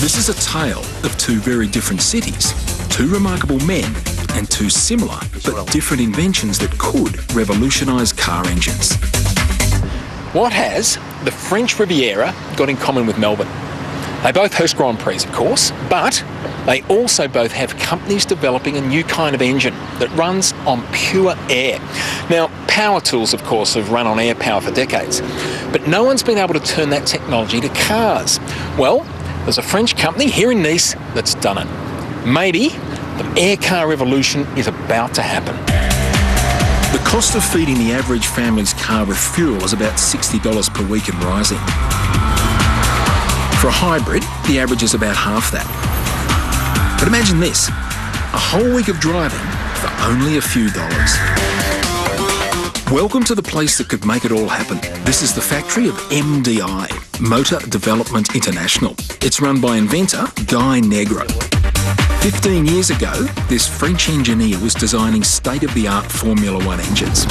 This is a tale of two very different cities, two remarkable men, and two similar but different inventions that could revolutionise car engines. What has the French Riviera got in common with Melbourne? They both host Grand Prix, of course, but they also both have companies developing a new kind of engine that runs on pure air. Now, power tools, of course, have run on air power for decades, but no one's been able to turn that technology to cars. Well, there's a French company here in Nice that's done it. Maybe the air car revolution is about to happen. The cost of feeding the average family's car with fuel is about $60 per week and rising. For a hybrid, the average is about half that. But imagine this, a whole week of driving for only a few dollars. Welcome to the place that could make it all happen. This is the factory of MDI, Motor Development International. It's run by inventor Guy Negro. 15 years ago, this French engineer was designing state-of-the-art Formula One engines.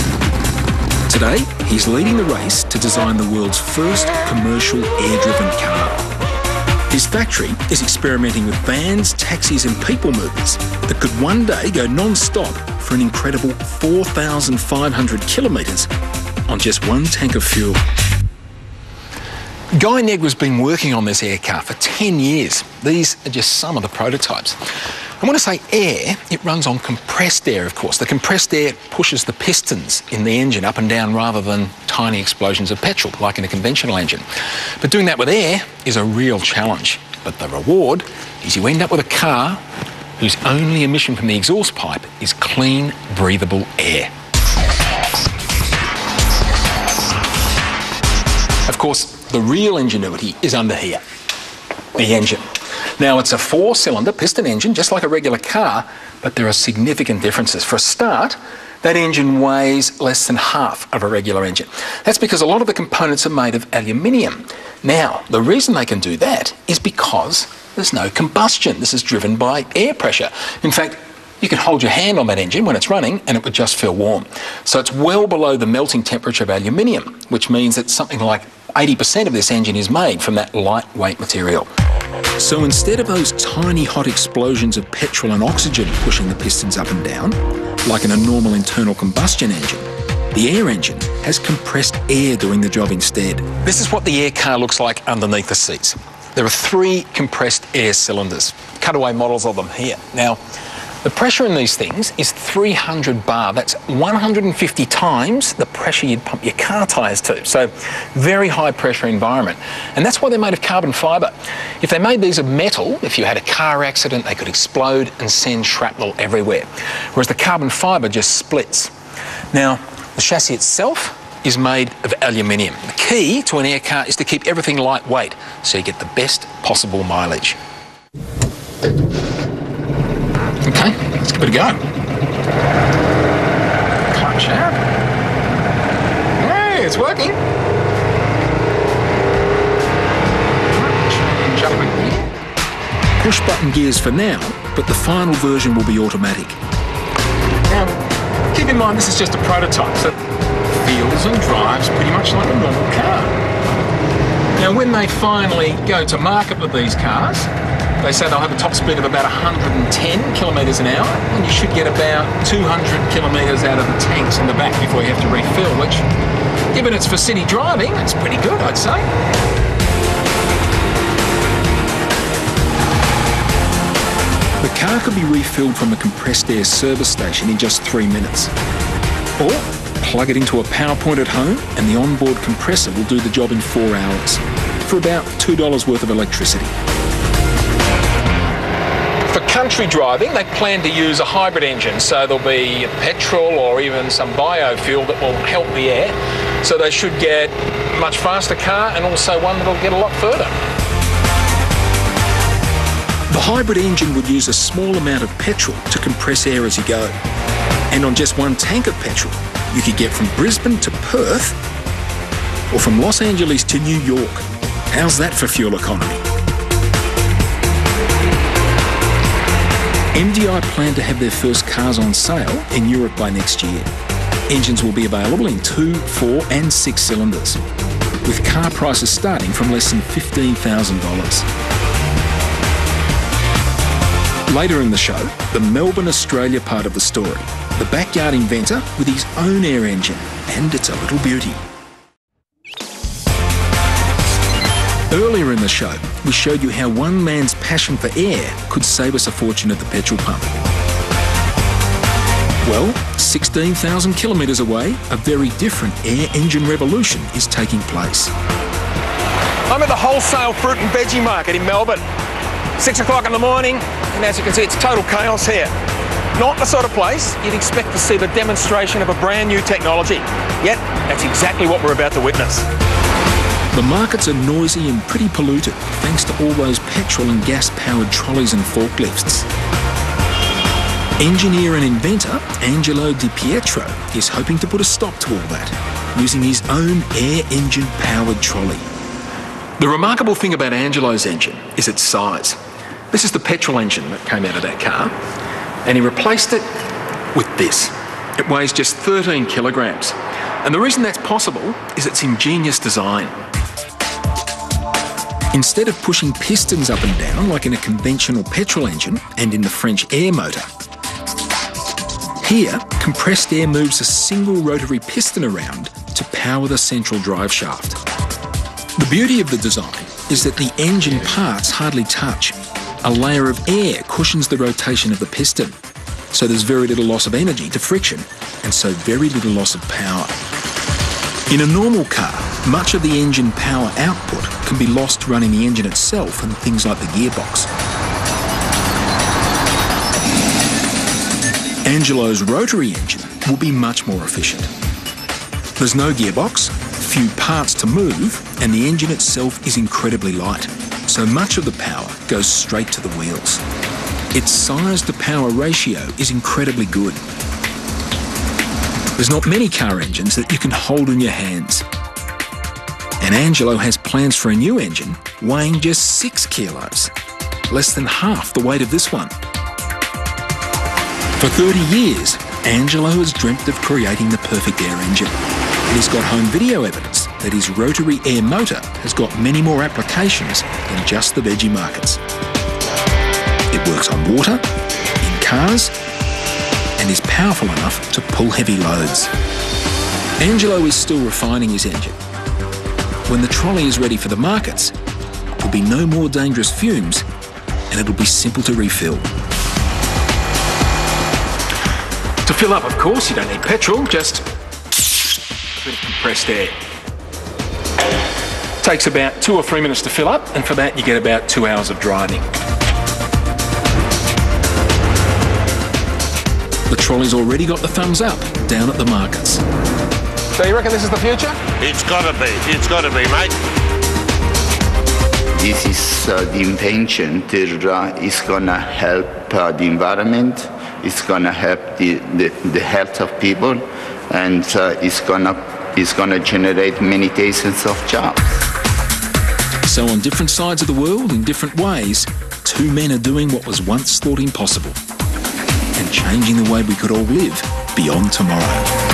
Today, he's leading the race to design the world's first commercial air-driven car. His factory is experimenting with vans, taxis and people movers that could one day go non-stop for an incredible 4,500 kilometres on just one tank of fuel. Guy Negro's been working on this air car for 10 years. These are just some of the prototypes. And when I say air, it runs on compressed air, of course. The compressed air pushes the pistons in the engine up and down rather than tiny explosions of petrol, like in a conventional engine. But doing that with air is a real challenge. But the reward is you end up with a car whose only emission from the exhaust pipe is clean, breathable air. Of course, the real ingenuity is under here, the engine. Now, it's a 4-cylinder piston engine, just like a regular car, but there are significant differences. For a start, that engine weighs less than half of a regular engine. That's because a lot of the components are made of aluminium. Now, the reason they can do that is because there's no combustion. This is driven by air pressure. In fact, you can hold your hand on that engine when it's running and it would just feel warm. So it's well below the melting temperature of aluminium, which means that something like 80% of this engine is made from that lightweight material. So instead of those tiny hot explosions of petrol and oxygen pushing the pistons up and down, like in a normal internal combustion engine, the air engine has compressed air doing the job instead. This is what the air car looks like underneath the seats. There are 3 compressed air cylinders, cutaway models of them here. Now, the pressure in these things is 300 bar. That's 150 times the pressure you'd pump your car tyres to. So, very high pressure environment. And that's why they're made of carbon fibre. If they made these of metal, if you had a car accident, they could explode and send shrapnel everywhere. Whereas the carbon fibre just splits. Now, the chassis itself is made of aluminium. The key to an air car is to keep everything lightweight, so you get the best possible mileage. Okay, let's give it a go. Clutch out. Hey, it's working. Push button gears for now, but the final version will be automatic. Now, keep in mind this is just a prototype, so it feels and drives pretty much like a normal car. Now, when they finally go to market with these cars, they say they'll have a top speed of about 110 kilometres an hour, and you should get about 200 kilometres out of the tanks in the back before you have to refill, which, given it's for city driving, it's pretty good, I'd say. The car could be refilled from a compressed air service station in just 3 minutes. Or plug it into a power point at home, and the onboard compressor will do the job in 4 hours, for about $2 worth of electricity. For country driving, they plan to use a hybrid engine, so there'll be petrol or even some biofuel that will help the air. So they should get a much faster car and also one that'll get a lot further. The hybrid engine would use a small amount of petrol to compress air as you go. And on just one tank of petrol, you could get from Brisbane to Perth or from Los Angeles to New York. How's that for fuel economy? MDI plan to have their first cars on sale in Europe by next year. Engines will be available in 2, 4 and 6 cylinders, with car prices starting from less than $15,000. Later in the show, the Melbourne, Australia part of the story. The backyard inventor with his own air engine, and it's a little beauty. Earlier in the show, we showed you how one man's passion for air could save us a fortune at the petrol pump. Well, 16,000 kilometres away, a very different air engine revolution is taking place. I'm at the wholesale fruit and veggie market in Melbourne. 6 o'clock in the morning, and as you can see, it's total chaos here. Not the sort of place you'd expect to see the demonstration of a brand new technology. Yet, that's exactly what we're about to witness. The markets are noisy and pretty polluted, thanks to all those petrol and gas-powered trolleys and forklifts. Engineer and inventor Angelo Di Pietro is hoping to put a stop to all that, using his own air engine-powered trolley. The remarkable thing about Angelo's engine is its size. This is the petrol engine that came out of that car, and he replaced it with this. It weighs just 13 kilograms. And the reason that's possible is its ingenious design. Instead of pushing pistons up and down like in a conventional petrol engine and in the French air motor, here, compressed air moves a single rotary piston around to power the central drive shaft. The beauty of the design is that the engine parts hardly touch. A layer of air cushions the rotation of the piston, so there's very little loss of energy to friction, and so very little loss of power. In a normal car, much of the engine power output can be lost running the engine itself and things like the gearbox. Angelo's rotary engine will be much more efficient. There's no gearbox, few parts to move, and the engine itself is incredibly light, so much of the power goes straight to the wheels. Its size to power ratio is incredibly good. There's not many car engines that you can hold in your hands. And Angelo has plans for a new engine weighing just 6 kilos, less than half the weight of this one. For 30 years, Angelo has dreamt of creating the perfect air engine. And he's got home video evidence that his rotary air motor has got many more applications than just the veggie markets. It works on water, in cars, and is powerful enough to pull heavy loads. Angelo is still refining his engine. When the trolley is ready for the markets, there'll be no more dangerous fumes, and it'll be simple to refill. To fill up, of course, you don't need petrol, just a bit of compressed air. Takes about 2 or 3 minutes to fill up, and for that you get about 2 hours of driving. The trolley's already got the thumbs up down at the markets. So you reckon this is the future? It's gotta be, mate. This is the invention that is gonna help the environment, it's gonna help the health of people, and it's gonna generate many thousands of jobs. So on different sides of the world, in different ways, 2 men are doing what was once thought impossible, and changing the way we could all live beyond tomorrow.